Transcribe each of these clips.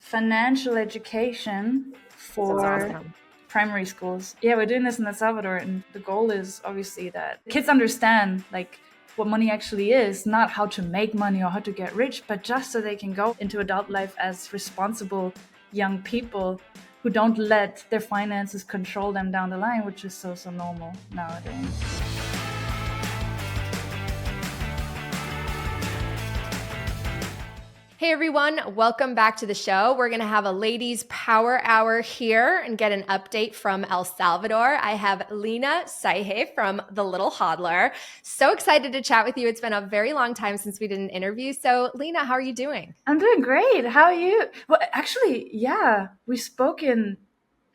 financial education for awesome. primary schools. Yeah, we're doing this in El Salvador, and the goal is obviously that kids understand like what money actually is, not how to make money or how to get rich, but just so they can go into adult life as responsible young people who don't let their finances control them down the line, which is so normal nowadays. Hey everyone, welcome back to the show. We're going to have a ladies power hour here and get an update from El Salvador. I have Lina Seiche from the Little Hodler. So excited to chat with you. It's been a very long time since we did an interview. So Lina, how are you doing? I'm doing great. How are you? Well, actually, yeah, we spoke in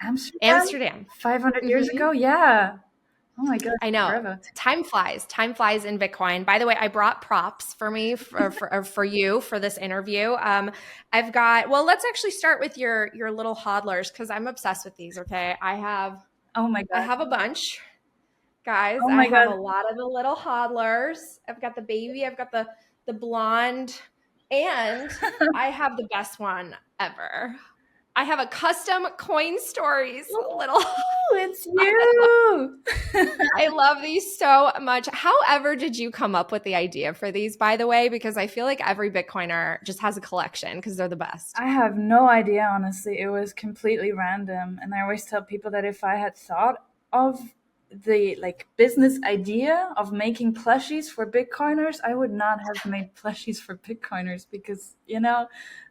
Amsterdam 500 years ago. Yeah. Oh my God. I know. Forever. Time flies in Bitcoin. By the way, I brought props for me for you for this interview. I've got, well, let's actually start with your little hodlers because I'm obsessed with these. Okay. I have a bunch, guys. Oh my have God. a lot of the little hodlers. I've got the baby, I've got the blonde, and I have the best one ever. I have a custom coin stories little. It's you. I love these so much. However, did you come up with the idea for these, by the way? Because I feel like every Bitcoiner just has a collection because they're the best. I have no idea, honestly. It was completely random. And I always tell people that if I had thought of the business idea of making plushies for Bitcoiners, I would not have made plushies for Bitcoiners because,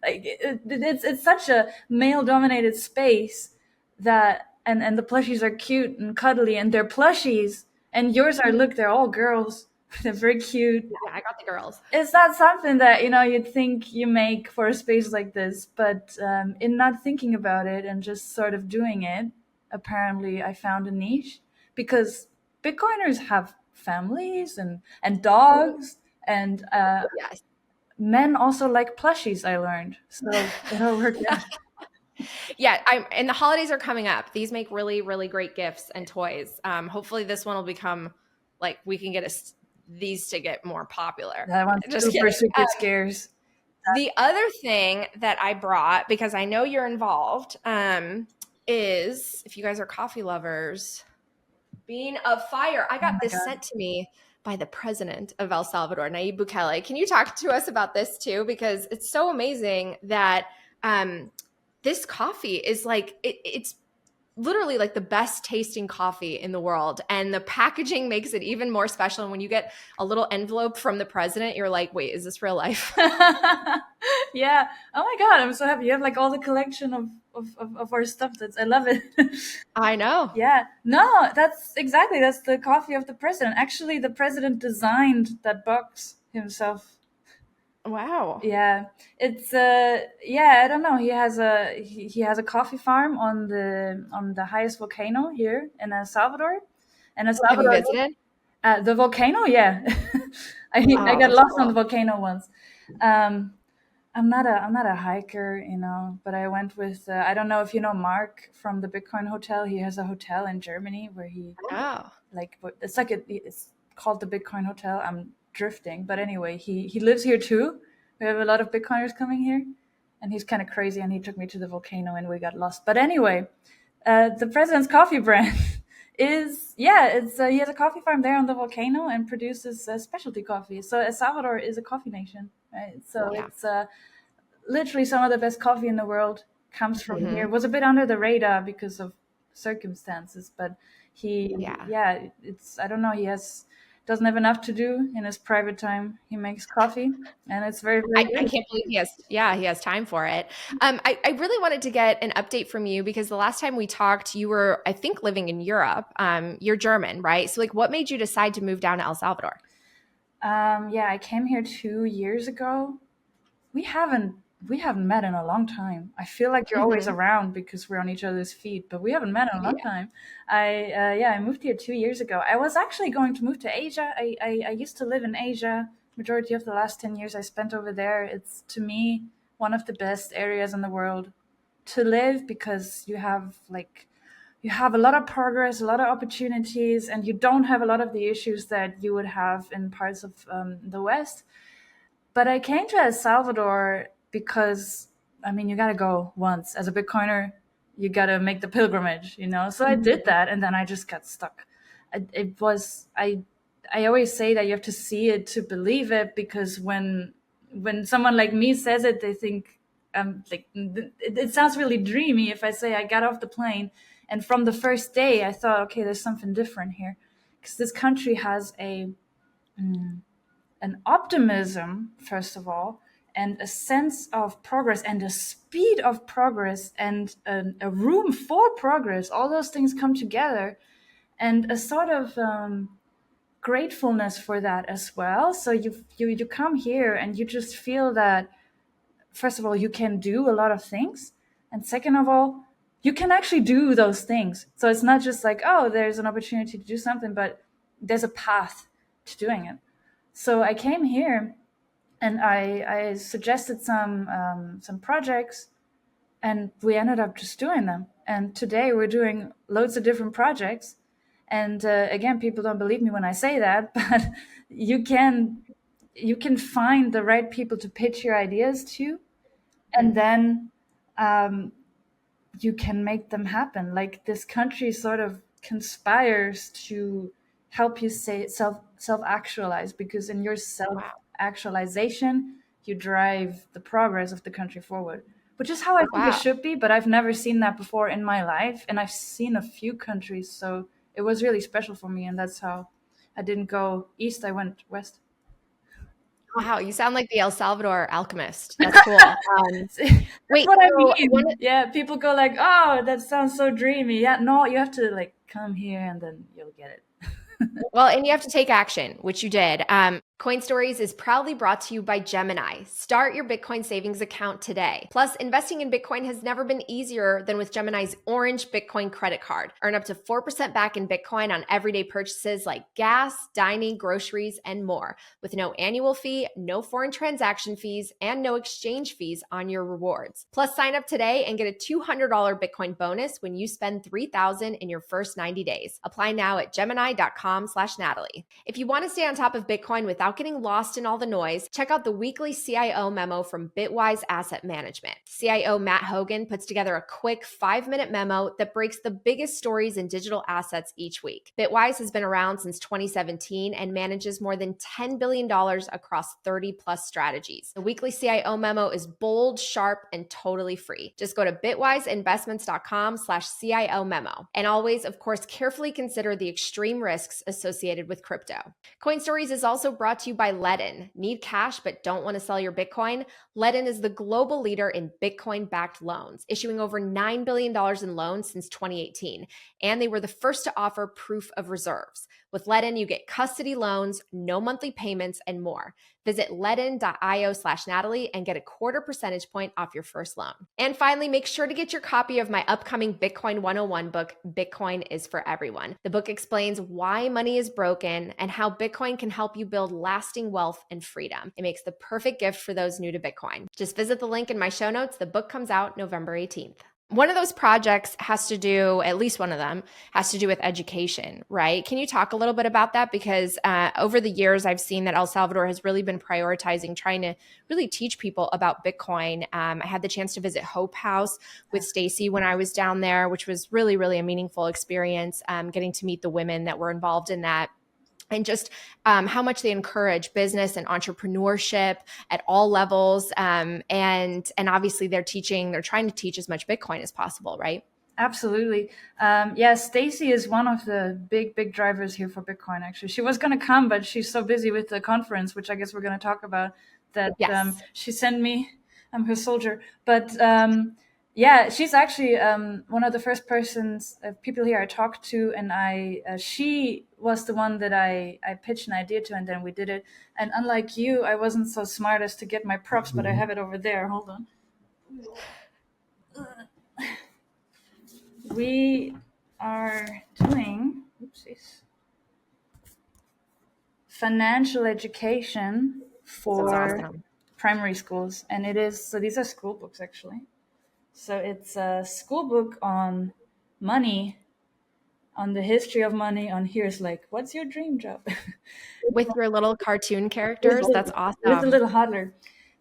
it's such a male-dominated space that and the plushies are cute and cuddly and they're plushies and yours are, look, they're all girls. They're very cute. Yeah, I got the girls. It's not something that you'd think you make for a space like this, but in not thinking about it and just sort of doing it, apparently I found a niche because Bitcoiners have families and dogs and Yes. men also like plushies, I learned. So it all worked out. Yeah, and the holidays are coming up. These make really, really great gifts and toys. Hopefully this one will become we can get these to get more popular. That one's Just super kidding. scarce. The other thing that I brought, because I know you're involved, is if you guys are coffee lovers, Bean of Fire. I got this sent to me by the president of El Salvador, Nayib Bukele. Can you talk to us about this too? Because it's so amazing that this coffee is it's literally like the best tasting coffee in the world. And the packaging makes it even more special. And when you get a little envelope from the president, you're like, wait, is this real life? Yeah. Oh my God. I'm so happy. You have all the collection of our stuff. I love it. I know. Yeah. No, that's the coffee of the president. Actually, the president designed that box himself. Wow. Yeah. It's I don't know. He has a coffee farm on the highest volcano here in El Salvador. And El Salvador, have you visited? The volcano, yeah. I got lost on the volcano once. I'm not a hiker, but I went with I don't know if you know Mark from the Bitcoin Hotel. He has a hotel in Germany where he it's called the Bitcoin Hotel. I'm drifting, but anyway, he lives here too. We have a lot of Bitcoiners coming here, and he's kind of crazy. And he took me to the volcano, and we got lost. But anyway, the president's coffee brand is he has a coffee farm there on the volcano and produces specialty coffee. So El Salvador is a coffee nation, right? So it's literally some of the best coffee in the world comes from here. It was a bit under the radar because of circumstances, but it's I don't know, doesn't have enough to do in his private time. He makes coffee, and it's very, very good. I can't believe he has time for it. I really wanted to get an update from you because the last time we talked, you were, I think, living in Europe. You're German, right? So what made you decide to move down to El Salvador? I came here 2 years ago. We haven't met in a long time. I feel like you're always around because we're on each other's feet, but we haven't met in a long time. I moved here 2 years ago. I was actually going to move to Asia. I used to live in Asia. Majority of the last 10 years I spent over there. It's, to me, one of the best areas in the world to live because you have a lot of progress, a lot of opportunities, and you don't have a lot of the issues that you would have in parts of the West. But I came to El Salvador because I mean, you got to go once as a Bitcoiner. You got to make the pilgrimage, you know? So I did that, and then I just got stuck. I always say that you have to see it to believe it, because when someone like me says it, they think like it sounds really dreamy if I say I got off the plane and from the first day I thought, okay, there's something different here, because this country has an optimism, first of all, and a sense of progress and a speed of progress and a room for progress. All those things come together, and a sort of gratefulness for that as well. So you come here and you just feel that, first of all, you can do a lot of things, and second of all, you can actually do those things. So it's not just like, oh, there's an opportunity to do something, but there's a path to doing it. So I came here and I suggested some projects, and we ended up just doing them. And today we're doing loads of different projects. And again, people don't believe me when I say that, but you can find the right people to pitch your ideas to, and then you can make them happen. Like, this country sort of conspires to help you say self actualize, because in your self actualization you drive the progress of the country forward, which is how I think it should be. But I've never seen that before in my life, and I've seen a few countries, so it was really special for me, and that's how I didn't go east, I went west. Wow, you sound like the El Salvador alchemist. That's cool. That's Wait, what I so mean. Yeah, people go like, "Oh, that sounds so dreamy." Yeah, no, you have to like come here and then you'll get it. well, and you have to take action, which you did. Coin Stories is proudly brought to you by Gemini. Start your Bitcoin savings account today. Plus, investing in Bitcoin has never been easier than with Gemini's Orange Bitcoin credit card. Earn up to 4% back in Bitcoin on everyday purchases like gas, dining, groceries, and more, with no annual fee, no foreign transaction fees, and no exchange fees on your rewards. Plus, sign up today and get a $200 Bitcoin bonus when you spend $3,000 in your first 90 days. Apply now at gemini.com/Natalie. If you want to stay on top of Bitcoin without getting lost in all the noise, check out the weekly CIO memo from Bitwise Asset Management. CIO Matt Hogan puts together a quick 5-minute memo that breaks the biggest stories in digital assets each week. Bitwise has been around since 2017 and manages more than $10 billion across 30 plus strategies. The weekly CIO memo is bold, sharp, and totally free. Just go to bitwiseinvestments.com/CIO memo. And always, of course, carefully consider the extreme risks associated with crypto. Coin Stories is also brought to you by Ledn. Need cash but don't want to sell your Bitcoin? Ledn is the global leader in Bitcoin-backed loans, issuing over $9 billion in loans since 2018. And they were the first to offer proof of reserves. With Ledn, you get custody loans, no monthly payments, and more. Visit ledn.io/Natalie and get a 0.25 percentage point off your first loan. And finally, make sure to get your copy of my upcoming Bitcoin 101 book, Bitcoin is for Everyone. The book explains why money is broken and how Bitcoin can help you build lasting wealth and freedom. It makes the perfect gift for those new to Bitcoin. Just visit the link in my show notes. The book comes out November 18th. One of those projects has to do, at least one of them, has to do with education, right? Can you talk a little bit about that? Because over the years, I've seen that El Salvador has really been prioritizing trying to really teach people about Bitcoin. I had the chance to visit Hope House with Stacy when I was down there, which was really, really a meaningful experience, getting to meet the women that were involved in that. And just how much they encourage business and entrepreneurship at all levels. And obviously they're trying to teach as much Bitcoin as possible, right? Absolutely. Yeah, Stacy is one of the big drivers here for Bitcoin, actually. She was going to come, but she's so busy with the conference, which I guess we're going to talk about, that Yes. she sent me. I'm her soldier. But yeah, she's actually one of the first people here I talked to, and she was the one that I pitched an idea to, and then we did it. And unlike you, I wasn't so smart as to get my props, but I have it over there. Hold on. We are doing financial education for awesome. primary schools, and these are school books, actually. So it's a school book on money, on the history of money, on here's like, what's your dream job? With your little cartoon characters, that's awesome. With the Little Hodler.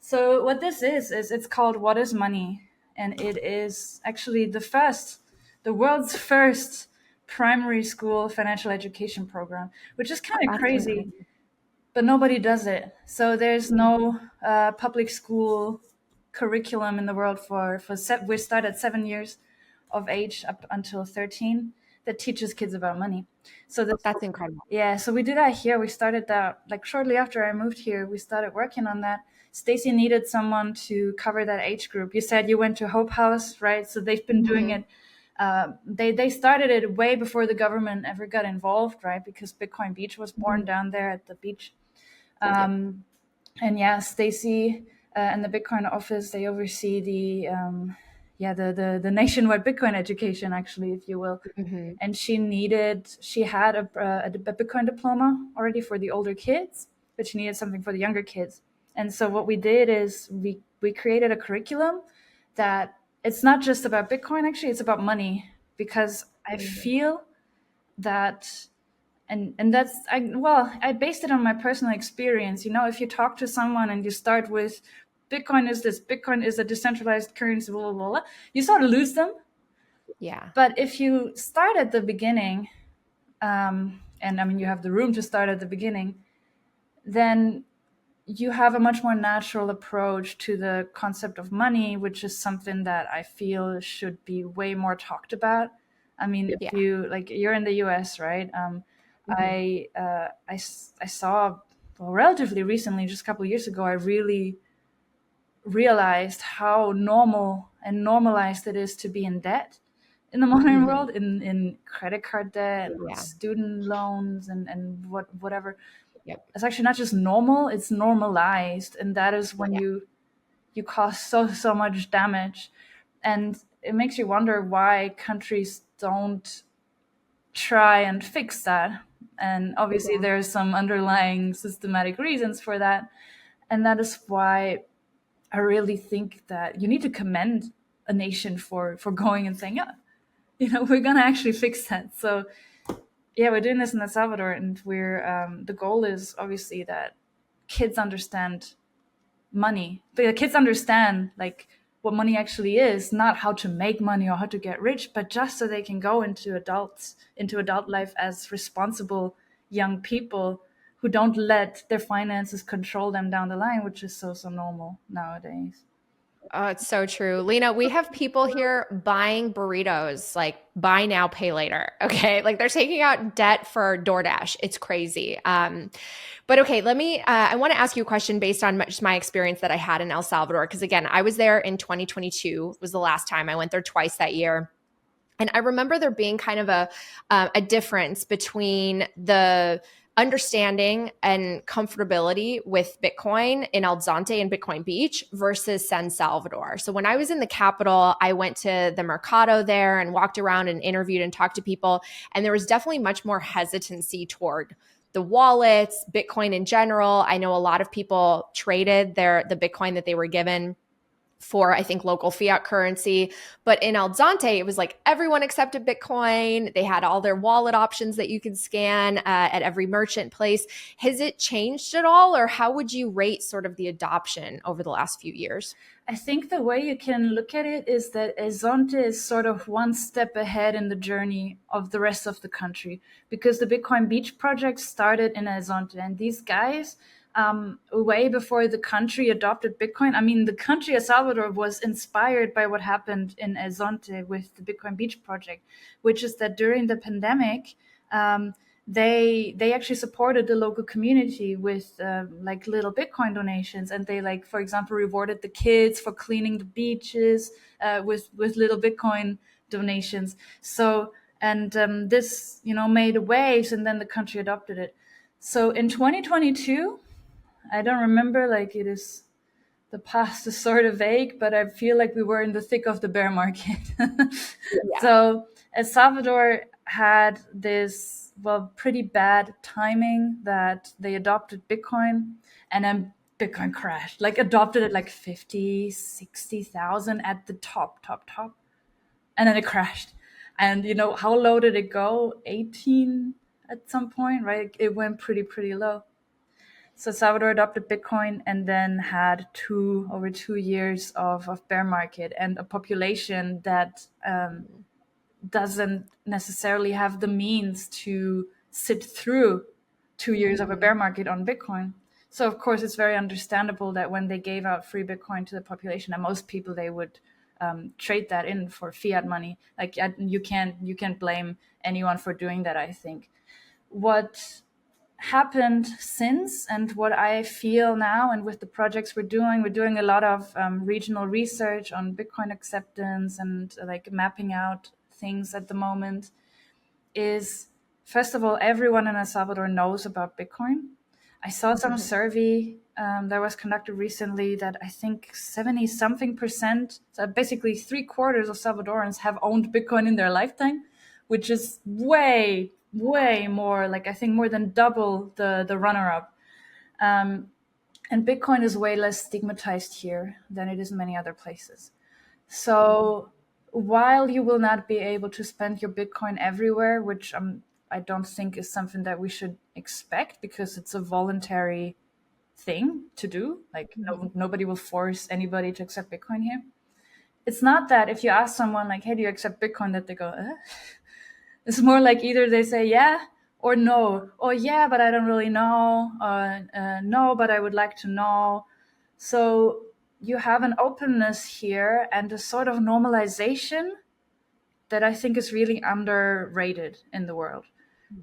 So what this is it's called What is Money? And it is actually the world's first primary school financial education program, which is kind of That's crazy, incredible. but nobody does it. So there's no public school curriculum in the world we start at 7 years of age up until 13 that teaches kids about money. So this, That's incredible. yeah, so we did that here. We started that like shortly after I moved here. We started working on that. Stacy needed someone to cover that age group. You said you went to Hope House, right? So they've been doing Mhm. it. They started it way before the government ever got involved, right? Because Bitcoin Beach was born Mhm. down there at the beach. Yep. And yeah, Stacy and the Bitcoin office, they oversee the nationwide Bitcoin education, actually, if you will. Mhm. And she had a Bitcoin diploma already for the older kids, but she needed something for the younger kids. And so what we did is we created a curriculum that it's not just about Bitcoin, actually, it's about money, because I Mhm. feel that and that's I based it on my personal experience. You know, if you talk to someone and you start with Bitcoin is this, Bitcoin is a decentralized currency, blah blah blah, you sort of lose them. Yeah. But if you start at the beginning, and I mean you have the room to start at the beginning, then you have a much more natural approach to the concept of money, which is something that I feel should be way more talked about. I mean, if Yeah. you like, you're in the U.S., right? Mhm. I saw, well, relatively recently, just a couple of years ago, I really realized how normal and normalized it is to be in debt in the modern Mhm. world, in credit card debt, Yeah. student loans, and whatever. Yep. It's actually not just normal, it's normalized, and that is when Yeah. you cause so much damage. And it makes you wonder why countries don't try and fix that. And obviously Yeah. there's some underlying systematic reasons for that. And that is why I really think that you need to commend a nation for going and saying, yeah, we're gonna actually fix that. So yeah, we're doing this in El Salvador, and we're the goal is obviously that kids understand money. The kids understand like what money actually is, not how to make money or how to get rich, but just so they can go into adult life as responsible young people who don't let their finances control them down the line, which is so normal nowadays. Oh, it's so true. Lina, we have people here buying burritos, like buy now, pay later. Okay. Like they're taking out debt for DoorDash. It's crazy. But okay, I want to ask you a question based on just my experience that I had in El Salvador. Cause again, I was there in 2022 was the last time. I went there twice that year. And I remember there being kind of a difference between the understanding and comfortability with Bitcoin in El Zonte and Bitcoin Beach versus San Salvador. So when I was in the capital, I went to the Mercado there and walked around and interviewed and talked to people. And there was definitely much more hesitancy toward the wallets, Bitcoin in general. I know a lot of people traded the Bitcoin that they were given for, I think, local fiat currency. But in El Zonte, it was like everyone accepted Bitcoin. They had all their wallet options that you could scan at every merchant place. Has it changed at all, or how would you rate sort of the adoption over the last few years? I think the way you can look at it is that Ezonte is sort of one step ahead in the journey of the rest of the country, because the Bitcoin Beach project started in Ezonte, and these guys, way before the country adopted Bitcoin. I mean, the country El Salvador was inspired by what happened in Ezonte with the Bitcoin Beach project, which is that during the pandemic, um, they actually supported the local community with like little Bitcoin donations, and they, like, for example, rewarded the kids for cleaning the beaches with little Bitcoin donations. So and this made waves, and then the country adopted it. So in 2022, I don't remember, like, it is, the past is sort of vague, but I feel like we were in the thick of the bear market. Yeah. So El Salvador had this, well, pretty bad timing that they adopted Bitcoin, and then Bitcoin crashed, like adopted it like 50, 60,000 at the top, and then it crashed. And how low did it go? 18 at some point, right? It went pretty low. So Salvador adopted Bitcoin and then had over 2 years of bear market and a population that doesn't necessarily have the means to sit through 2 years of a bear market on Bitcoin. So of course it's very understandable that when they gave out free Bitcoin to the population, and most people, they would trade that in for fiat money. Like you can't blame anyone for doing that. I think what happened since, and what I feel now, and with the projects we're doing a lot of regional research on Bitcoin acceptance and like mapping out things at the moment, is first of all, everyone in El Salvador knows about Bitcoin. I saw some survey that was conducted recently that I think 70 something percent, so basically 3/4 of Salvadorans have owned Bitcoin in their lifetime, which is way more, like I think more than double the runner up. And Bitcoin is way less stigmatized here than it is in many other places. So while you will not be able to spend your Bitcoin everywhere, which I don't think is something that we should expect, because it's a voluntary thing to do. Like nobody will force anybody to accept Bitcoin here. It's not that if you ask someone like, "Hey, do you accept Bitcoin?" that they go, It's more like either they say yeah or no. Or yeah, but I don't really know. No, but I would like to know. So you have an openness here and a sort of normalization that I think is really underrated in the world.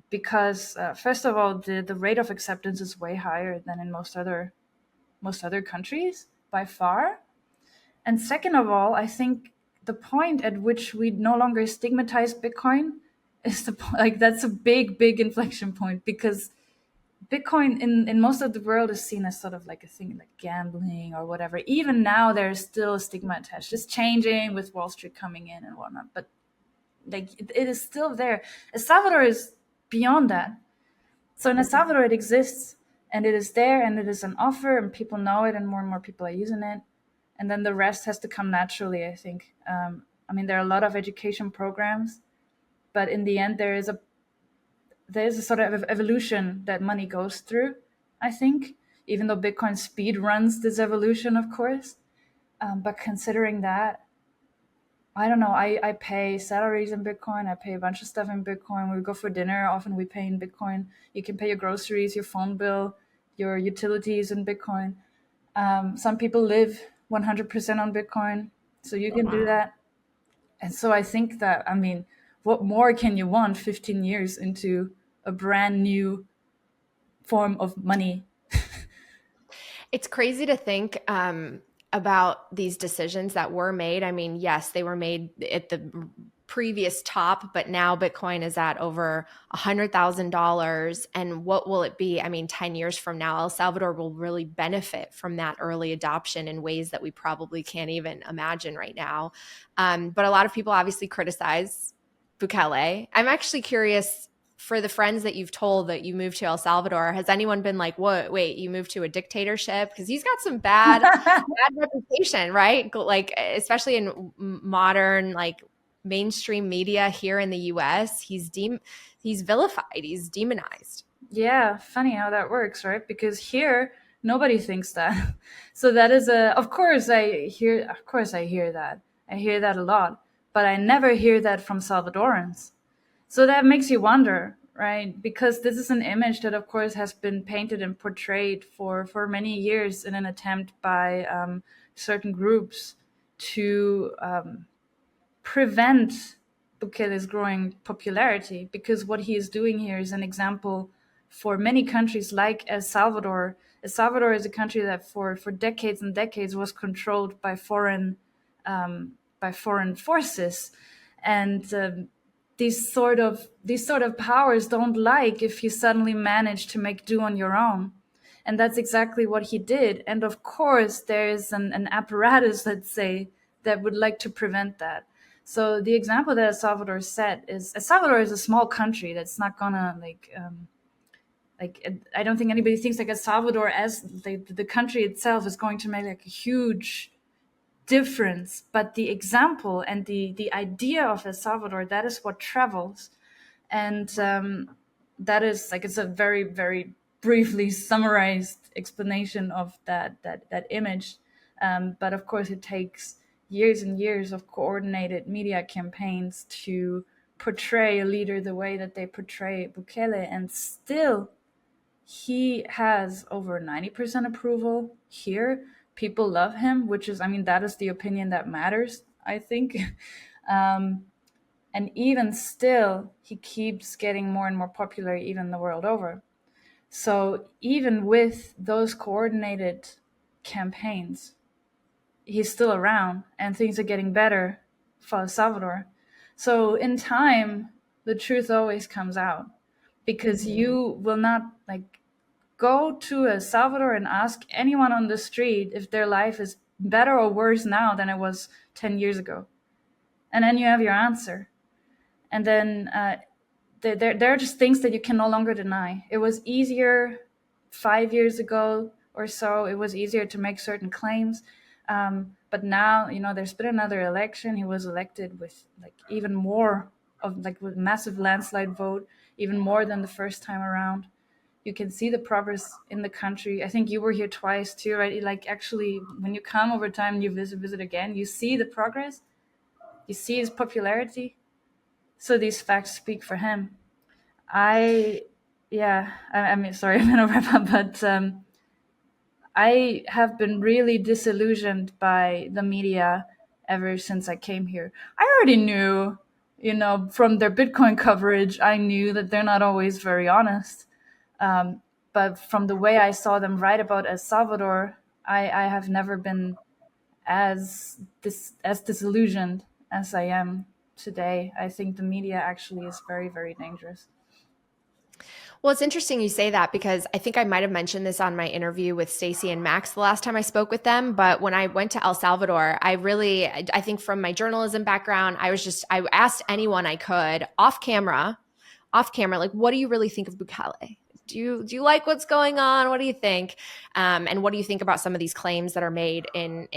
Because first of all, the rate of acceptance is way higher than in most other countries by far. And second of all, I think the point at which we no longer stigmatize Bitcoin is like that's a big inflection point, because Bitcoin in most of the world is seen as sort of like a thing like gambling or whatever. Even now, there's still a stigma attached. It's changing with Wall Street coming in and whatnot, but like it is still there. El Salvador is beyond that. So in El Salvador, it exists and it is there and it is an offer and people know it and more people are using it. And then the rest has to come naturally, I think. I mean, there are a lot of education programs, but in the end, there is a sort of evolution that money goes through, I think, even though Bitcoin speed runs this evolution, of course. But considering that, I don't know, I pay salaries in Bitcoin. I pay a bunch of stuff in Bitcoin. When we go for dinner, often we pay in Bitcoin. You can pay your groceries, your phone bill, your utilities in Bitcoin. Some people live 100% on Bitcoin, so you can do that. And so I think that, I mean, what more can you want 15 years into a brand new form of money? It's crazy to think about these decisions that were made. I mean, yes, they were made at the previous top, but now Bitcoin is at over $100,000. And what will it be? I mean, 10 years from now, El Salvador will really benefit from that early adoption in ways that we probably can't even imagine right now. But a lot of people obviously criticize Bukele. I'm actually curious, for the friends that you've told that you moved to El Salvador, has anyone been like, "What? Wait, you moved to a dictatorship?" Because he's got some bad reputation, right? Like, especially in modern, like, mainstream media here in the U.S., he's vilified, he's demonized. Yeah, funny how that works, right? Because here nobody thinks that. So that is of course I hear that. I hear that a lot, but I never hear that from Salvadorans. So that makes you wonder, right? Because this is an image that, of course, has been painted and portrayed for many years in an attempt by certain groups to prevent Bukele's growing popularity. Because what he is doing here is an example for many countries like El Salvador. El Salvador is a country that for decades and decades was controlled by foreign forces, and these sort of powers don't like if you suddenly manage to make do on your own. And that's exactly what he did. And of course, there is an apparatus, let's say, that would like to prevent that. So the example that El Salvador set is, El Salvador is a small country that's not gonna I don't think anybody thinks like El Salvador as the country itself is going to make like a huge difference, but the example and the idea of El Salvador, that is what travels. And that is like, it's a very briefly summarized explanation of that image. But of course, it takes years and years of coordinated media campaigns to portray a leader the way that they portray Bukele, and still he has over 90% approval here. People love him, which is, I mean, that is the opinion that matters, I think. um, and even still, he keeps getting more and more popular, even the world over. So even with those coordinated campaigns, he's still around and things are getting better for El Salvador. So in time, the truth always comes out, because you will not like go to El Salvador and ask anyone on the street if their life is better or worse now than it was 10 years ago. And then you have your answer. And then there are just things that you can no longer deny. It was easier 5 years ago or so. It was easier to make certain claims. But now, there's been another election. He was elected with like even more of like with massive landslide vote, even more than the first time around. You can see the progress in the country. I think you were here twice too, right? Like actually, when you come over time and you visit again, you see the progress. You see his popularity. So these facts speak for him. I, yeah, I mean, sorry, I'm gonna wrap up, but I have been really disillusioned by the media ever since I came here. I already knew, from their Bitcoin coverage, I knew that they're not always very honest. But from the way I saw them write about El Salvador, I have never been as disillusioned as I am today. I think the media actually is very, very dangerous. Well, it's interesting you say that because I think I might have mentioned this on my interview with Stacy and Max the last time I spoke with them. But when I went to El Salvador, I think from my journalism background, I asked anyone I could off camera, like, what do you really think of Bukele? Do you like what's going on? What do you think? And what do you think about some of these claims that are made in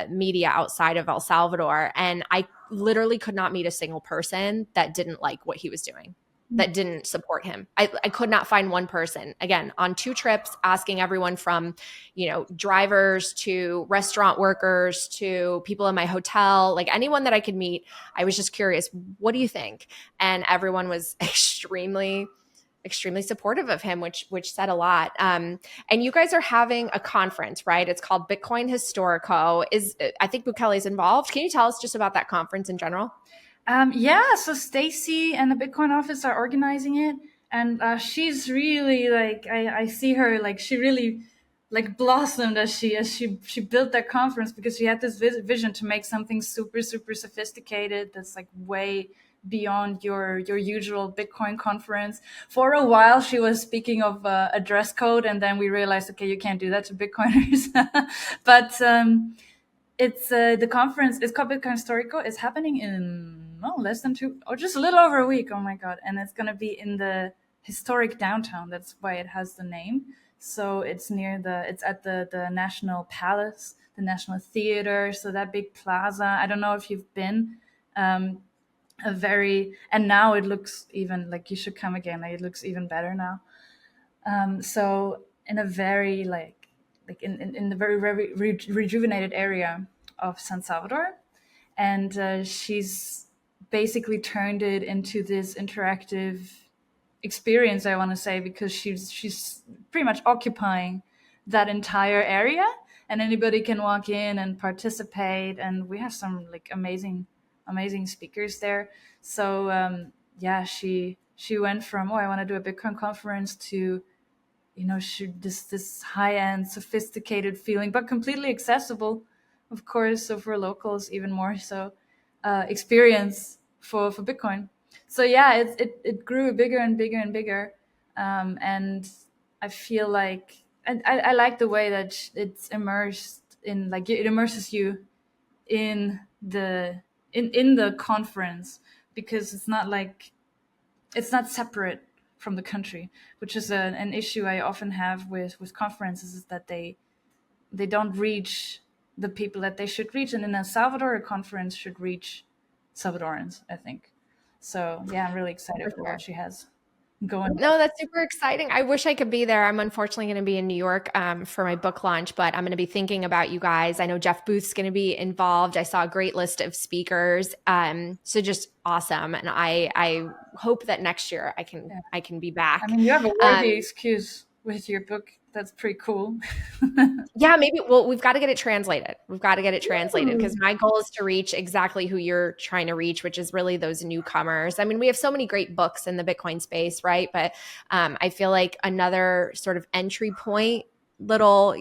media outside of El Salvador? And I literally could not meet a single person that didn't like what he was doing, that didn't support him. I could not find one person, again, on 2 trips, asking everyone from, drivers to restaurant workers to people in my hotel, like anyone that I could meet. I was just curious, what do you think? And everyone was extremely supportive of him, which said a lot. And you guys are having a conference, right? It's called Bitcoin Historico. I think Bukele's involved. Can you tell us just about that conference in general? Yeah, so Stacy and the Bitcoin office are organizing it, and she's really like I see her like she really like blossomed as she built that conference, because she had this vision to make something super super sophisticated that's like way beyond your usual Bitcoin conference. For a while, she was speaking of a dress code, and then we realized, okay, you can't do that to Bitcoiners. But it's the conference. It's called Bitcoin Historico. It's happening in less than two, or just a little over a week. Oh my god! And it's gonna be in the historic downtown. That's why it has the name. So it's it's at the National Palace, the National Theater. So that big plaza. I don't know if you've been. Um, and now it looks even like you should come again. Like, it looks even better now. So in a very in the very rejuvenated area of San Salvador, and she's basically turned it into this interactive experience, I want to say, because she's pretty much occupying that entire area, and anybody can walk in and participate, and we have some like amazing speakers there. So yeah, she went from, oh, I want to do a Bitcoin conference, to this high end, sophisticated feeling, but completely accessible, of course. So for locals, even more so, experience for Bitcoin. So yeah, it grew bigger and bigger and bigger, and I feel like, and I like the way that it's immersed in, like, it immerses you in the conference, because it's not separate from the country, which is an issue I often have with conferences, is that they don't reach the people that they should reach. And in El Salvador, a conference should reach Salvadorans, I think. So yeah, I'm really excited For for what sure. she has. going. No, that's super exciting. I wish I could be there. I'm unfortunately going to be in New York for my book launch, but I'm going to be thinking about you guys. I know Jeff Booth's going to be involved. I saw a great list of speakers. So just awesome. And I hope that next year Yeah. I can be back. I mean, you have a Um, worthy excuse with your book. That's pretty cool. Yeah, maybe. Well, we've got to get it translated. We've got to get it translated because Ooh. my goal is to reach exactly who you're trying to reach, which is really those newcomers. I mean, we have so many great books in the Bitcoin space, right? But I feel like another sort of entry point little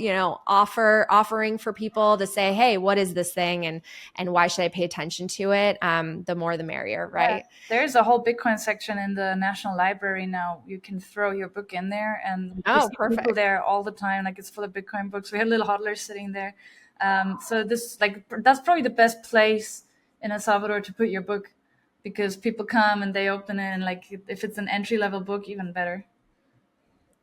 offering for people to say, hey, what is this thing, and why should I pay attention to it? The more the merrier, Yeah, right? there's a whole Bitcoin section in the National Library now. You can throw your book in there, and we Oh, see people perfect. there all the time. Like it's full of Bitcoin books. We had Little Hodler sitting there. So this like that's probably the best place in El Salvador to put your book, because people come and they open it, and like if it's an entry level book, even better.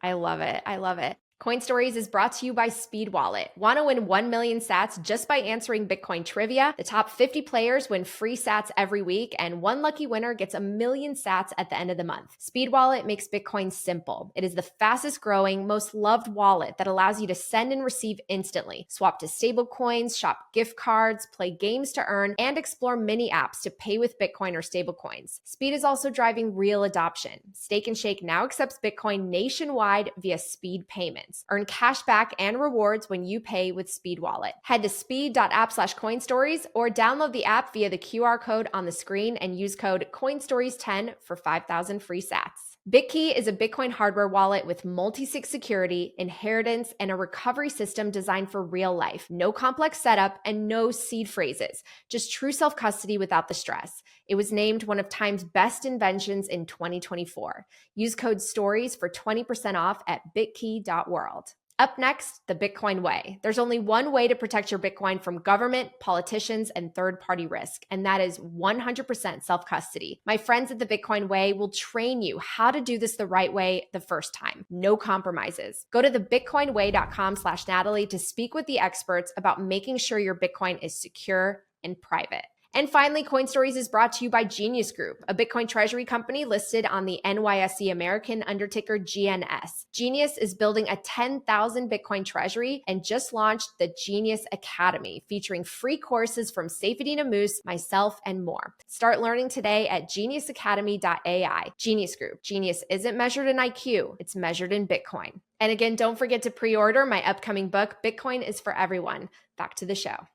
I love it. I love it. Coin Stories is brought to you by Speed Wallet. Want to win 1 million sats just by answering Bitcoin trivia? The top 50 players win free sats every week, and one lucky winner gets 1 million sats at the end of the month. Speed Wallet makes Bitcoin simple. It is the fastest growing, most loved wallet that allows you to send and receive instantly, swap to stable coins, shop gift cards, play games to earn, and explore mini apps to pay with Bitcoin or stable coins. Speed is also driving real adoption. Steak and Shake now accepts Bitcoin nationwide via Speed Payments. Earn cash back and rewards when you pay with Speed Wallet. Head to speed.app/coinstories or download the app via the QR code on the screen and use code CoinStories10 for 5,000 free sats. Bitkey is a Bitcoin hardware wallet with multi-sig security, inheritance, and a recovery system designed for real life. No complex setup and no seed phrases, just true self-custody without the stress. It was named one of Time's best inventions in 2024. Use code STORIES for 20% off at bitkey.world. Up next, the Bitcoin way. There's only one way to protect your Bitcoin from government, politicians, and third-party risk, and that is 100% self-custody. My friends at the Bitcoin way will train you how to do this the right way the first time. No compromises. Go to thebitcoinway.com/Natalie to speak with the experts about making sure your Bitcoin is secure and private. And finally, Coin Stories is brought to you by Genius Group, a Bitcoin treasury company listed on the NYSE American under ticker GNS. Genius is building a 10,000 Bitcoin treasury and just launched the Genius Academy, featuring free courses from Safedina Moose, myself, and more. Start learning today at geniusacademy.ai. Genius Group. Genius isn't measured in IQ, it's measured in Bitcoin. And again, don't forget to pre-order my upcoming book, Bitcoin is for Everyone. Back to the show.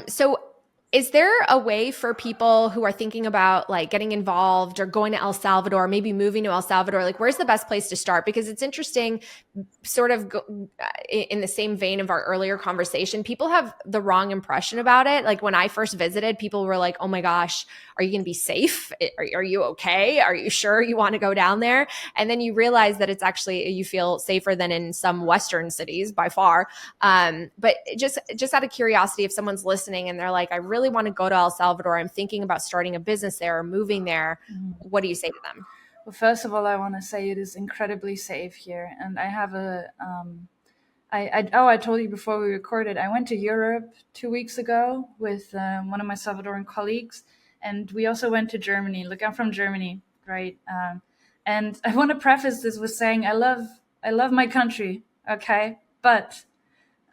So is there a way for people who are thinking about like getting involved or going to El Salvador, maybe moving to El Salvador? Like, where's the best place to start? Because it's interesting, sort of in the same vein of our earlier conversation, people have the wrong impression about it. Like when I first visited, people were like, oh my gosh, are you going to be safe? Are you okay? Are you sure you want to go down there? And then you realize that it's actually, you feel safer than in some Western cities by far. But just out of curiosity, if someone's listening and they're like, I really want to go to El Salvador, I'm thinking about starting a business there or moving there, what do you say to them? Well, first of all, I want to say it is incredibly safe here, and I have a I told you before we recorded. I went to Europe 2 weeks ago with one of my Salvadoran colleagues, and we also went to Germany. Look, I'm from Germany, right? And I want to preface this with saying I love my country, okay? But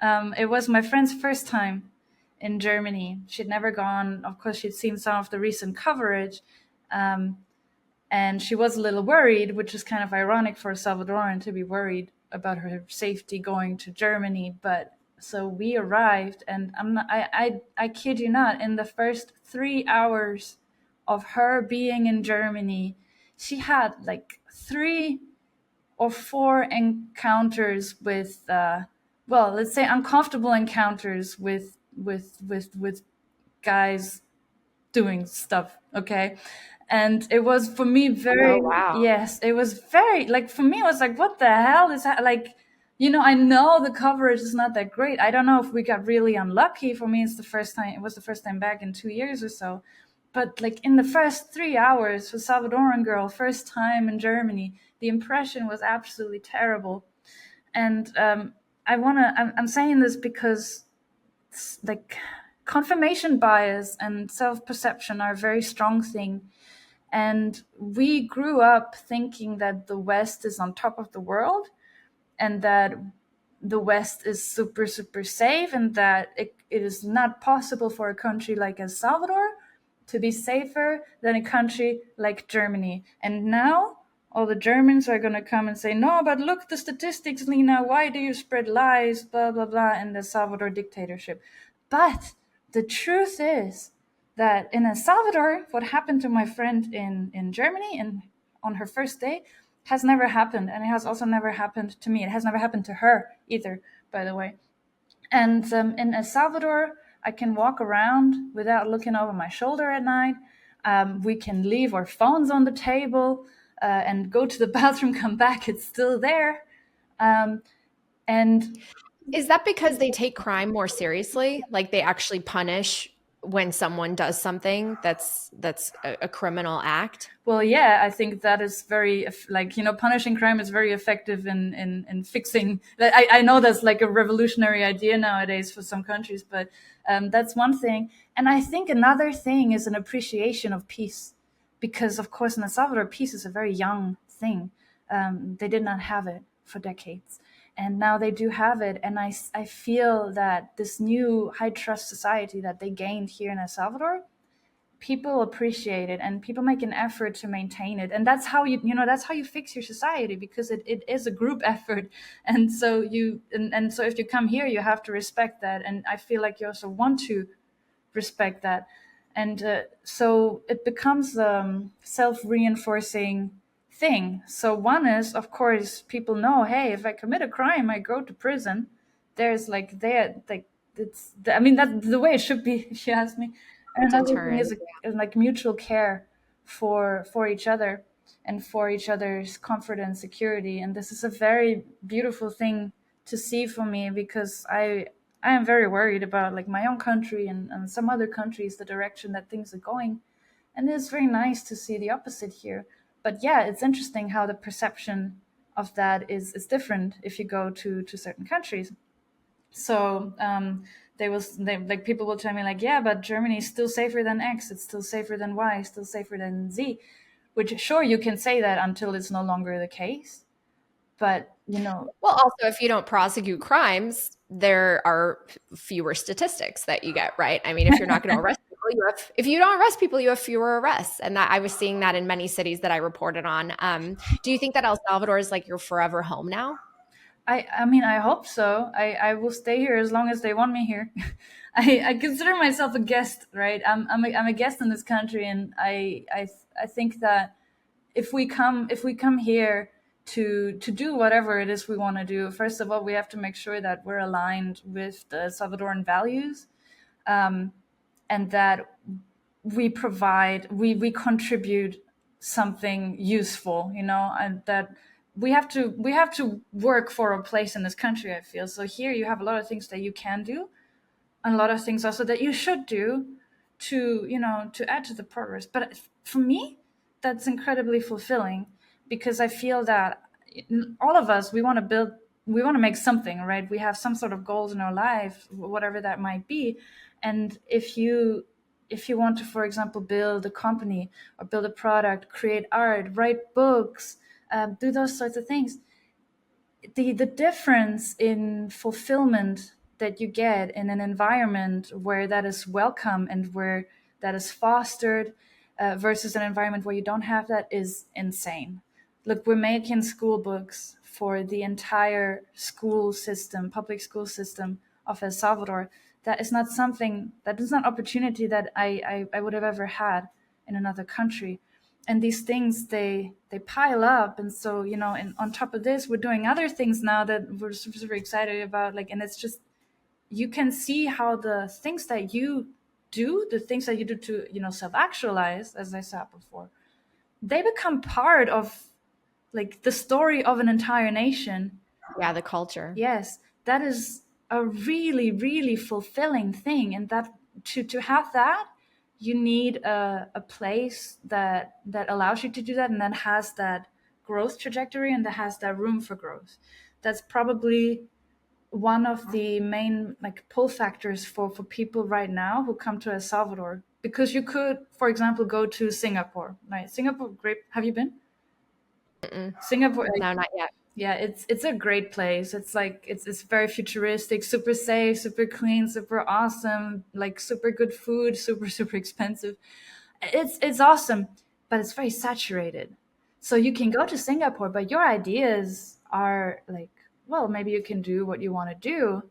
it was my friend's first time in Germany. She'd never gone. Of course, she'd seen some of the recent coverage, and she was a little worried, which is kind of ironic for a Salvadoran to be worried about her safety going to Germany. But so we arrived, and I kid you not, in the first 3 hours of her being in Germany, she had like 3 or 4 encounters with well, let's say uncomfortable encounters with guys doing stuff, okay? And it was for me very, Oh, wow. yes, it was very, like, for me it was like, what the hell is that? Like, I know the coverage is not that great. I don't know if we got really unlucky. For me, it was the first time back in 2 years or so. But like in the first 3 hours for Salvadoran girl, first time in Germany, the impression was absolutely terrible. And I'm saying this because like confirmation bias and self-perception are a very strong thing. And we grew up thinking that the West is on top of the world, and that the West is super, super safe, and that it is not possible for a country like El Salvador to be safer than a country like Germany. And now all the Germans are going to come and say, no, but look at the statistics, Lina. Why do you spread lies, blah, blah, blah, in the Salvador dictatorship? But the truth is that in El Salvador, what happened to my friend in Germany and on her first day has never happened. And it has also never happened to me. It has never happened to her either, by the way. And in El Salvador, I can walk around without looking over my shoulder at night. We can leave our phones on the table and go to the bathroom, come back, it's still there. And Is that because they take crime more seriously? Like they actually punish when someone does something that's a criminal act? well, yeah, I think that is very, like, punishing crime is very effective in fixing. I know that's like a revolutionary idea nowadays for some countries, but that's one thing. And I think another thing is an appreciation of peace, because of course in El Salvador, peace is a very young thing. They did not have it for decades, and now they do have it. And I feel that this new high trust society that they gained here in El Salvador, people appreciate it and people make an effort to maintain it. And that's how that's how you fix your society, because it is a group effort. And so so if you come here, you have to respect that. And I feel like you also want to respect that. And so it becomes a self-reinforcing thing. So one is, of course, people know, hey, if I commit a crime, I go to prison. There's like there like I mean, that's the way it should be, if you ask me. And another thing Deterrent. is like mutual care for each other and for each other's comfort and security. And this is a very beautiful thing to see for me, because I am very worried about like my own country and some other countries, the direction that things are going. And it's very nice to see the opposite here. But yeah, it's interesting how the perception of that is different if you go to certain countries. So they like people will tell me like, yeah, but Germany is still safer than X, it's still safer than Y, it's still safer than Z. Which, sure, you can say that until it's no longer the case. But Well, also, if you don't prosecute crimes, there are fewer statistics that you get, right? I mean, if you're not going to arrest people, if you don't arrest people, you have fewer arrests. And that I was seeing that in many cities that I reported on. Do you think that El Salvador is like your forever home now? I mean, I hope so. I will stay here as long as they want me here. I consider myself a guest, right? I'm a guest in this country, and I think that if we come here to do whatever it is we want to do, first of all, we have to make sure that we're aligned with the Salvadoran values, and that we contribute something useful, and that we have to work for a place in this country, I feel. So here you have a lot of things that you can do, and a lot of things also that you should do to add to the progress. But for me, that's incredibly fulfilling, because I feel that all of us, we want to make something, right? We have some sort of goals in our life, whatever that might be. And if you want to, for example, build a company or build a product, create art, write books, do those sorts of things, the difference in fulfillment that you get in an environment where that is welcome and where that is fostered, versus an environment where you don't have that, is insane. Look, we're making school books for the entire school system, public school system of El Salvador. That is not opportunity that I would have ever had in another country. And these things, they pile up. And so, and on top of this, we're doing other things now that we're super, super excited about. Like, and it's just, you can see how the things that you do, to self-actualize, as I said before, they become part of like the story of an entire nation. Yeah, the culture. Yes, that is a really, really fulfilling thing. And that to have that, you need a place that allows you to do that, and that has that growth trajectory, and that has that room for growth. That's probably one of the main like pull factors for people right now who come to El Salvador, because you could, for example, go to Singapore, right? Singapore, great. Have you been? Mm-mm. Singapore, No, not yet. yeah, it's a great place. It's like it's very futuristic, super safe, super clean, super awesome, like super good food, super expensive. It's awesome, but it's very saturated. So you can go to Singapore, but your ideas are like, well, maybe you can do what you want to do,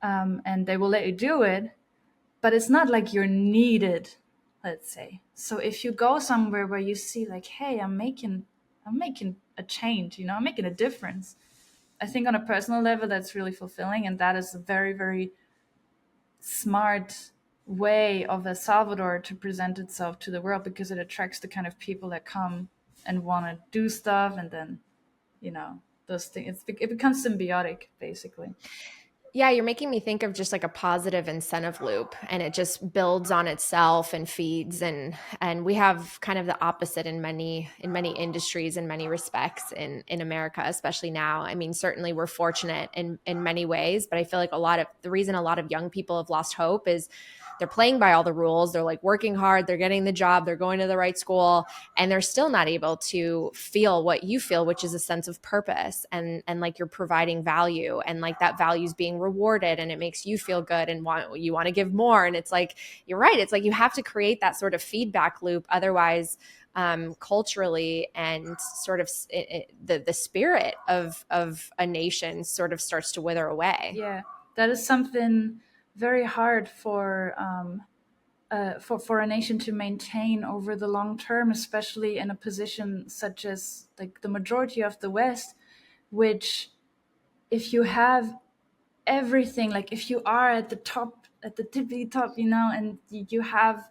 and they will let you do it, but it's not like you're needed, let's say. So if you go somewhere where you see like, hey, I'm making a change, I'm making a difference. I think on a personal level that's really fulfilling, and that is a very, very smart way of El Salvador to present itself to the world, because it attracts the kind of people that come and want to do stuff, and then you know those things. It becomes symbiotic, basically. Yeah, you're making me think of just like a positive incentive loop, and it just builds on itself and feeds, and we have kind of the opposite in many industries, in many respects in America, especially now. I mean, certainly we're fortunate in many ways, but I feel like a lot of the reason a lot of young people have lost hope is they're playing by all the rules. They're like working hard, they're getting the job, they're going to the right school, and they're still not able to feel what you feel, which is a sense of purpose, and like you're providing value, and like that value is being rewarded, and it makes you feel good and you want to give more. And it's like, you're right, it's like you have to create that sort of feedback loop, otherwise culturally and sort of the spirit of a nation sort of starts to wither away. Yeah, that is something very hard for a nation to maintain over the long term, especially in a position such as like the majority of the West, which, if you have everything, like if you are at the top, at the tippy top, and you have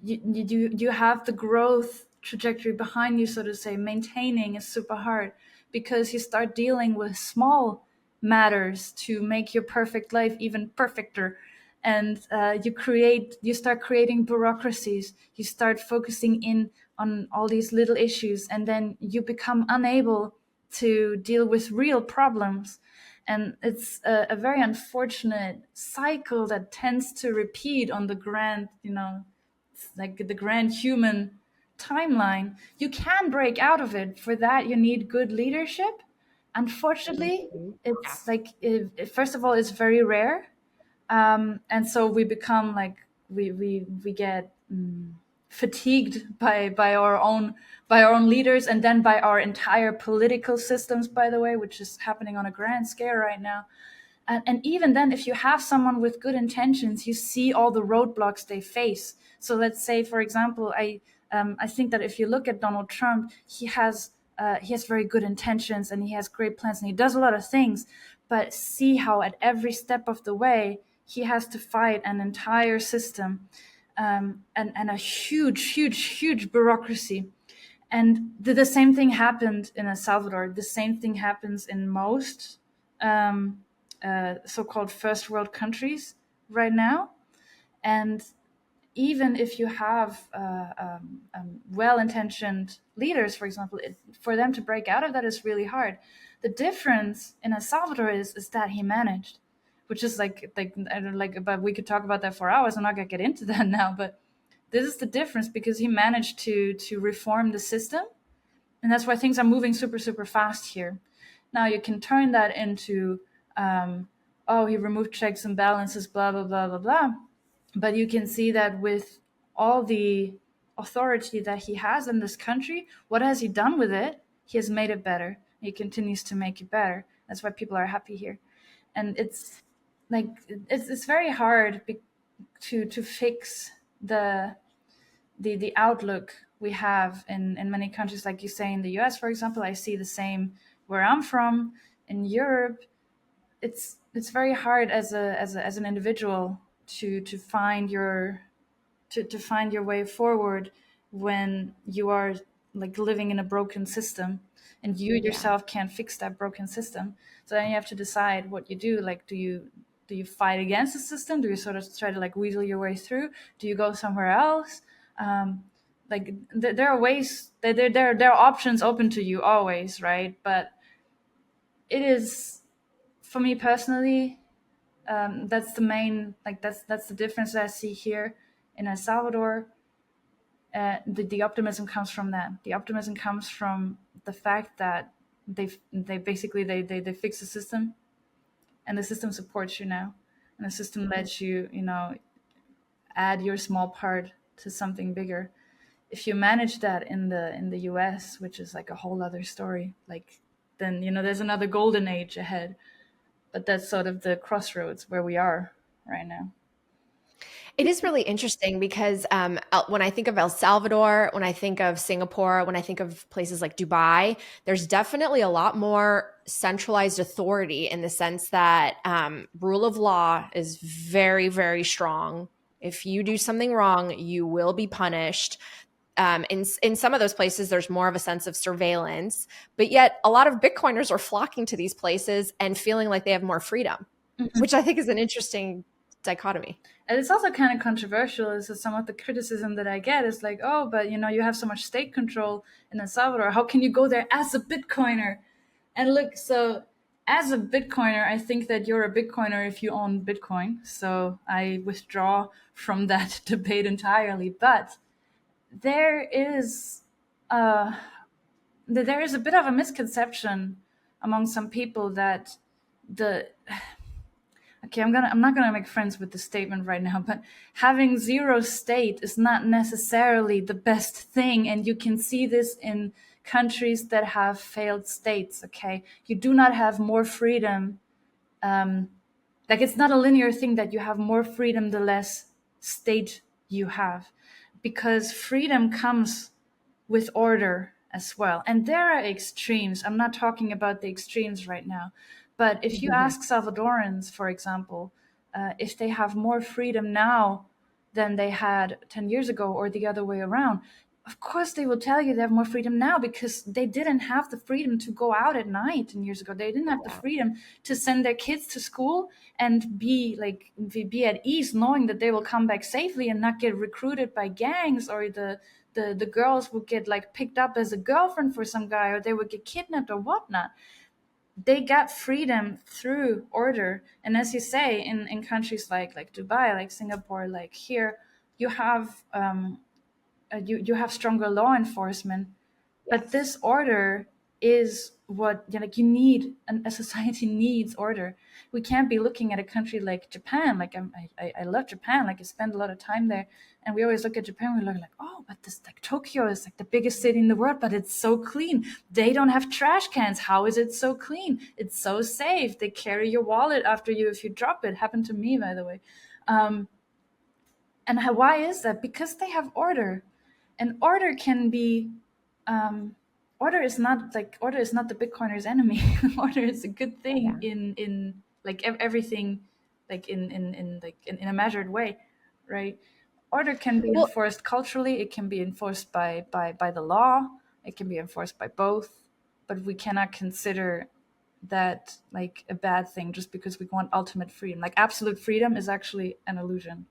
you have the growth trajectory behind you, so to say, maintaining is super hard, because you start dealing with small matters to make your perfect life even perfecter. And you start creating bureaucracies, you start focusing in on all these little issues, and then you become unable to deal with real problems. And it's a very unfortunate cycle that tends to repeat on the grand, like the grand human timeline. You can break out of it. For that, you need good leadership. Unfortunately, Mhm. Yeah. it's like, first of all, it's very rare, and so we become like, we get fatigued by our own leaders, and then by our entire political systems, by the way, which is happening on a grand scale right now. And even then, if you have someone with good intentions, you see all the roadblocks they face. So let's say, for example, I think that if you look at Donald Trump, he has very good intentions, and he has great plans, and he does a lot of things. But see how at every step of the way he has to fight an entire system, and a huge bureaucracy. And the same thing happened in El Salvador. The same thing happens in most um, so-called first world countries right now. And even if you have well-intentioned leaders, for example, for them to break out of that is really hard. The difference in El Salvador is that he managed, which is like I don't like, but we could talk about that for hours. I'm not gonna get into that now, but this is the difference, because he managed to reform the system, and that's why things are moving super fast here. Now you can turn that into, oh, he removed checks and balances, blah blah blah blah blah, but you can see that with all the authority that he has in this country, what has he done with it? He has made it better. He continues to make it better. That's why people are happy here. And it's like, it's very hard to fix the outlook we have in many countries. Like you say, in the US, for example, I see the same where I'm from. In Europe, it's very hard as an individual to find your way forward when you are like living in a broken system, and you Yeah. yourself can't fix that broken system. So then you have to decide what you do. Like, do you fight against the system? Do you sort of try to like weasel your way through? Do you go somewhere else? Like, there are ways, there are options open to you always, right? But it is, for me personally, that's the main, like that's the difference that I see here. In El Salvador, the optimism comes from that. The optimism comes from the fact that they basically they fix the system, and the system supports you now, and the system lets you, add your small part to something bigger. If you manage that in the US, which is like a whole other story, like then there's another golden age ahead. But that's sort of the crossroads where we are right now. It is really interesting because when I think of El Salvador, when I think of Singapore, when I think of places like Dubai, there's definitely a lot more centralized authority in the sense that rule of law is very, very strong. If you do something wrong, you will be punished. In some of those places, there's more of a sense of surveillance, but yet a lot of Bitcoiners are flocking to these places and feeling like they have more freedom, which I think is an interesting dichotomy. And it's also kind of controversial. Is that some of the criticism that I get is like, oh, but you have so much state control in El Salvador. How can you go there as a Bitcoiner? And look, so as a Bitcoiner, I think that you're a Bitcoiner if you own Bitcoin. So I withdraw from that debate entirely. But there is uh, there is a bit of a misconception among some people that the okay, I'm not gonna make friends with the statement right now, but having zero state is not necessarily the best thing, and you can see this in countries that have failed states. Okay, you do not have more freedom. Like it's not a linear thing that you have more freedom the less state you have, because freedom comes with order as well. And there are extremes. I'm not talking about the extremes right now. But if you ask Salvadorans, for example, if they have more freedom now than they had 10 years ago or the other way around, of course they will tell you they have more freedom now because they didn't have the freedom to go out at night 10 years ago. They didn't have the freedom to send their kids to school and be at ease knowing that they will come back safely and not get recruited by gangs, or the girls would get like picked up as a girlfriend for some guy, or they would get kidnapped or whatnot. They got freedom through order. And as you say, in countries like Dubai, like Singapore, like here, you have you have stronger law enforcement. But this order is what like you need, and a society needs order. We can't be looking at a country like Japan. Like I love Japan. Like I spend a lot of time there, and we always look at Japan. We look like, oh, but this like Tokyo is like the biggest city in the world, but it's so clean. They don't have trash cans. How is it so clean? It's so safe. They carry your wallet after you if you drop it. Happened to me, by the way. And why is that? Because they have order, and order can be order is not the Bitcoiner's enemy. Order is a good thing in like everything, like in a measured way, right? Order can be enforced culturally. It can be enforced by the law. It can be enforced by both, but we cannot consider that like a bad thing just because we want ultimate freedom. Like absolute freedom is actually an illusion,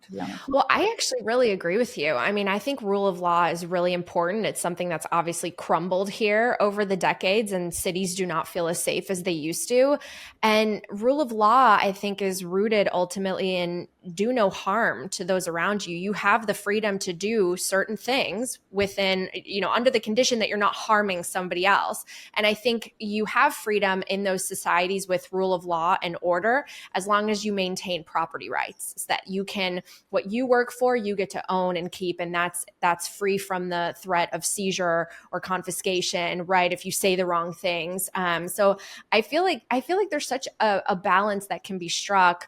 to be honest. Well, I actually really agree with you. I mean, I think rule of law is really important. It's something that's obviously crumbled here over the decades, and cities do not feel as safe as they used to. And rule of law, I think, is rooted ultimately in do no harm to those around you. You have the freedom to do certain things within, under the condition that you're not harming somebody else. And I think you have freedom in those societies with rule of law and order as long as you maintain property rights, so that you can, what you work for, you get to own and keep, and that's free from the threat of seizure or confiscation, right? If you say the wrong things. So I feel like there's such a balance that can be struck,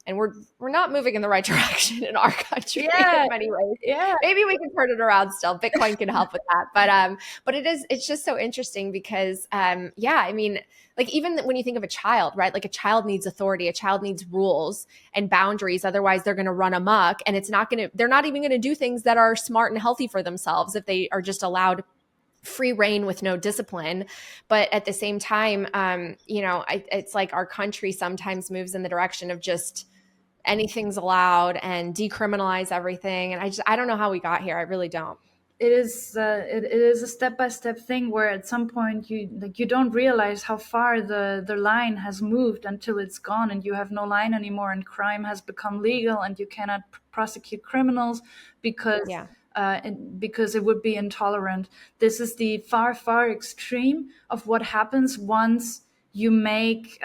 and we're not moving in the right direction in our country in many ways. Yeah. Maybe we can turn it around still. Bitcoin can help with that. But it's just so interesting because I mean, like even when you think of a child, right? Like a child needs authority, a child needs rules and boundaries. Otherwise they're going to run amok, and they're not even going to do things that are smart and healthy for themselves if they are just allowed free reign with no discipline. But at the same time, it's like our country sometimes moves in the direction of just anything's allowed and decriminalize everything. And I don't know how we got here. I really don't. it is a step-by-step thing where at some point you don't realize how far the line has moved until it's gone and you have no line anymore, and crime has become legal and you cannot prosecute criminals because Yeah. because it would be intolerant. This is the far extreme of what happens you make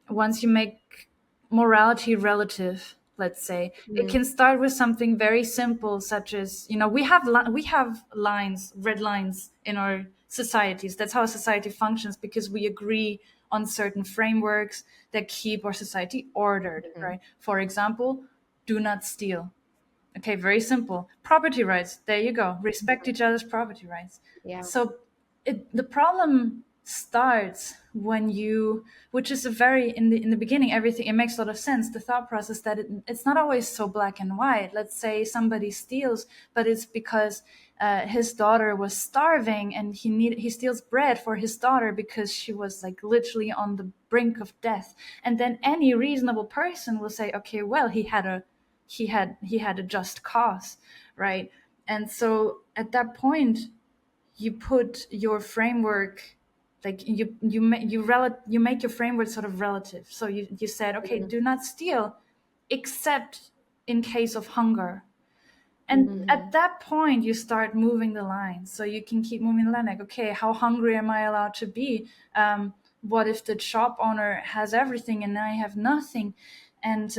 once you make morality relative. Let's say it Mm-hmm. can start with something very simple, such as, we have lines, red lines in our societies. That's how a society functions, because we agree on certain frameworks that keep our society ordered, right? For example, do not steal. Okay, very simple. Property rights. There you go. Respect each other's property rights. Yeah. So the problem starts when which is a very, in the beginning, everything, it makes a lot of sense. The thought process that it's not always so black and white. Let's say somebody steals, but it's because his daughter was starving and he steals bread for his daughter because she was like literally on the brink of death. And then any reasonable person will say, okay, well, he had a just cause, right? And so at that point, you put your framework, like you make your framework sort of relative. So you said, okay, do not steal except in case of hunger. And Mm-hmm. at that point, you start moving the line. So you can keep moving the line, like, okay, how hungry am I allowed to be? What if the shop owner has everything and I have nothing? And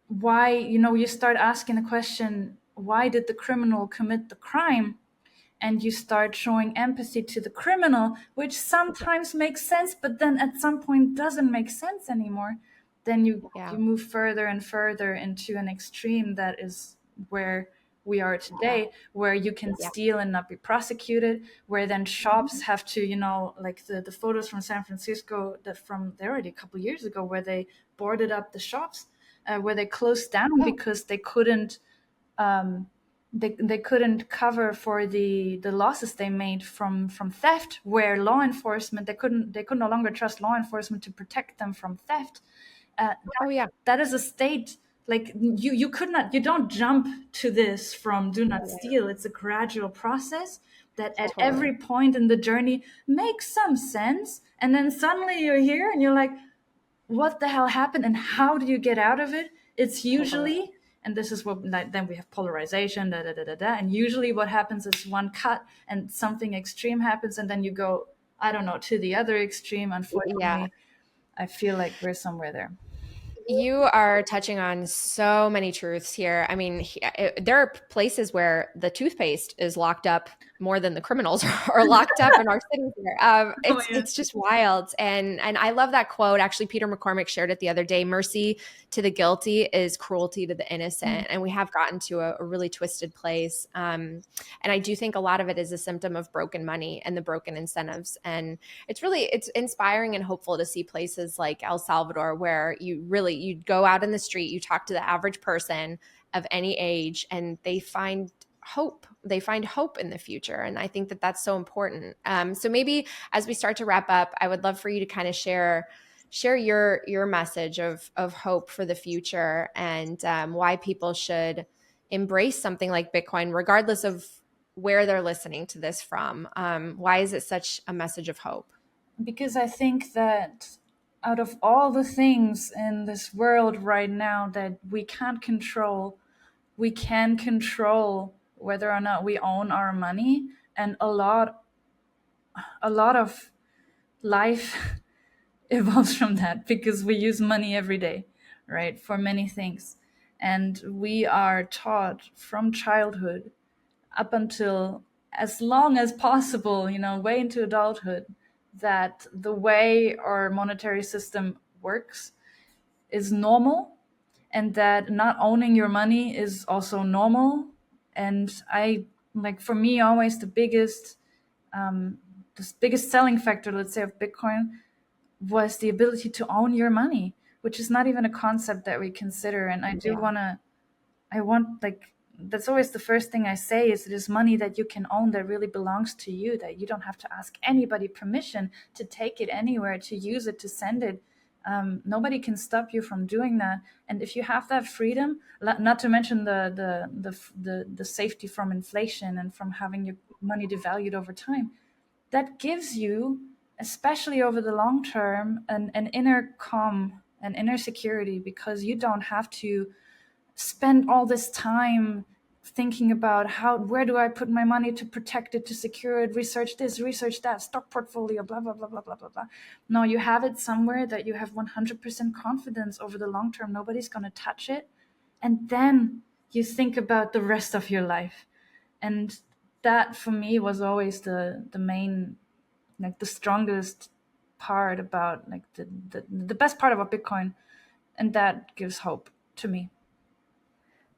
why, you start asking the question, why did the criminal commit the crime? And you start showing empathy to the criminal, which sometimes makes sense, but then at some point doesn't make sense anymore. Then you Yeah. move further and further into an extreme that is where we are Yeah. today, where you can Yeah. steal and not be prosecuted, where then shops have to, like the photos from San Francisco, they're already a couple years ago, where they boarded up the shops, where they closed down Oh, because um, they couldn't cover for the losses they made from theft, where law enforcement, they could no longer trust law enforcement to protect them from theft. oh yeah. That is a state, like, you could not, you don't jump to this from do not Yeah. steal. It's a gradual process that at Totally. every point in the journey makes some sense, and then suddenly you're here and you're like, what the hell happened and how do you get out of it? It's Totally. usually, and this is what, like, then we have polarization, and usually what happens is one cut and something extreme happens, and then you go, I don't know, to the other extreme. Yeah. Unfortunately, I feel like we're somewhere there. You are touching on so many truths here. I mean, there are places where the toothpaste is locked up more than the criminals are locked up in our city here. Oh yeah. It's just wild, and I love that quote. Actually, Peter McCormick shared it the other day. Mercy to the guilty is cruelty to the innocent, and we have gotten to a really twisted place. And I do think a lot of it is a symptom of broken money and the broken incentives. And it's inspiring and hopeful to see places like El Salvador where you go out in the street, you talk to the average person of any age, and they find hope. They find hope in the future. And I think that that's so important. So maybe as we start to wrap up, I would love for you to kind of share your message of hope for the future, and why people should embrace something like Bitcoin, regardless of where they're listening to this from. Why is it such a message of hope? Because I think that out of all the things in this world right now that we can't control, we can control whether or not we own our money. And a lot of life evolves from that, because we use money every day, right, for many things. And we are taught from childhood up until as long as possible, way into adulthood, that the way our monetary system works is normal, and that not owning your money is also normal. And I, like, for me, always um, the biggest selling factor, let's say, of Bitcoin was the ability to own your money, which is not even a concept that we consider. And I do Yeah. want to, I want, like, that's always the first thing I say, is it is money that you can own, that really belongs to you, that you don't have to ask anybody permission to take it anywhere, to use it, to send it. Nobody can stop you from doing that. And if you have that freedom, not to mention the safety from inflation and from having your money devalued over time, that gives you, especially over the long term, an inner calm, an inner security, because you don't have to spend all this time thinking about where do I put my money to protect it, to secure it, research this, research that, stock portfolio, blah blah blah blah blah blah blah. No, you have it somewhere that you have 100% confidence over the long term. Nobody's going to touch it. And then you think about the rest of your life. And that for me was always the main, like the strongest part about, like the best part about Bitcoin. And that gives hope to me.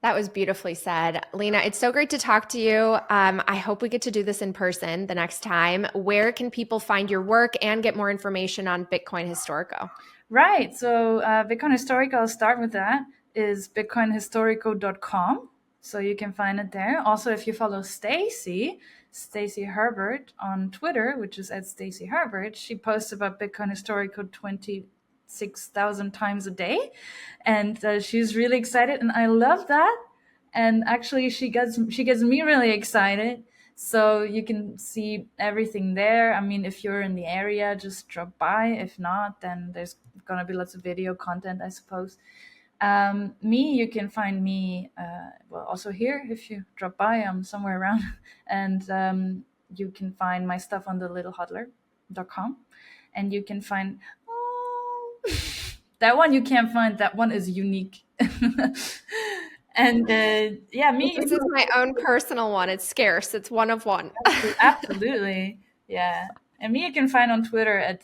That was beautifully said. Lina, it's so great to talk to you. I hope we get to do this in person the next time. Where can people find your work and get more information on Bitcoin Historico? Right. So Bitcoin Historico, I'll start with that, is bitcoinhistorico.com. So you can find it there. Also, if you follow Stacy Herbert on Twitter, which is at Stacy Herbert, she posts about Bitcoin Historico 26,000 times a day. And she's really excited. And I love that. And actually, she gets me really excited. So you can see everything there. I mean, if you're in the area, just drop by. If not, then there's going to be lots of video content, I suppose. You can find me, also here. If you drop by, I'm somewhere around. And you can find my stuff on the littlehodler.com. And you can find, that one you can't find. That one is unique. And me. This is my own personal one. It's scarce. It's one of one. Absolutely. Yeah. And me you can find on Twitter at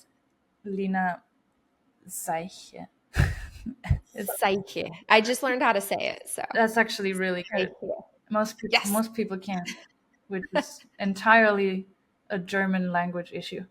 Lina Seiche. Seiche. I just learned how to say it. So that's actually really good. Most people can't, which is entirely a German language issue.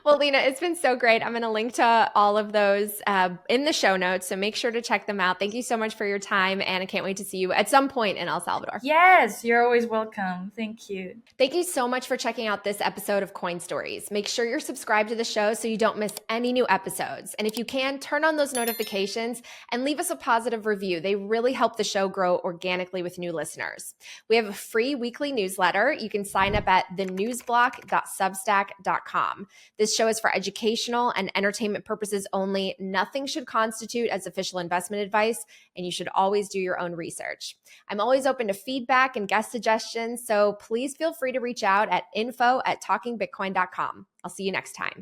Well, Lina, it's been so great. I'm going to link to all of those in the show notes, so make sure to check them out. Thank you so much for your time, and I can't wait to see you at some point in El Salvador. Yes, you're always welcome. Thank you. Thank you so much for checking out this episode of Coin Stories. Make sure you're subscribed to the show so you don't miss any new episodes. And if you can, turn on those notifications and leave us a positive review. They really help the show grow organically with new listeners. We have a free weekly newsletter. You can sign up at thenewsblock.substack.com. This show is for educational and entertainment purposes only. Nothing should constitute as official investment advice, and you should always do your own research. I'm always open to feedback and guest suggestions, so please feel free to reach out at info@talkingbitcoin.com. I'll see you next time.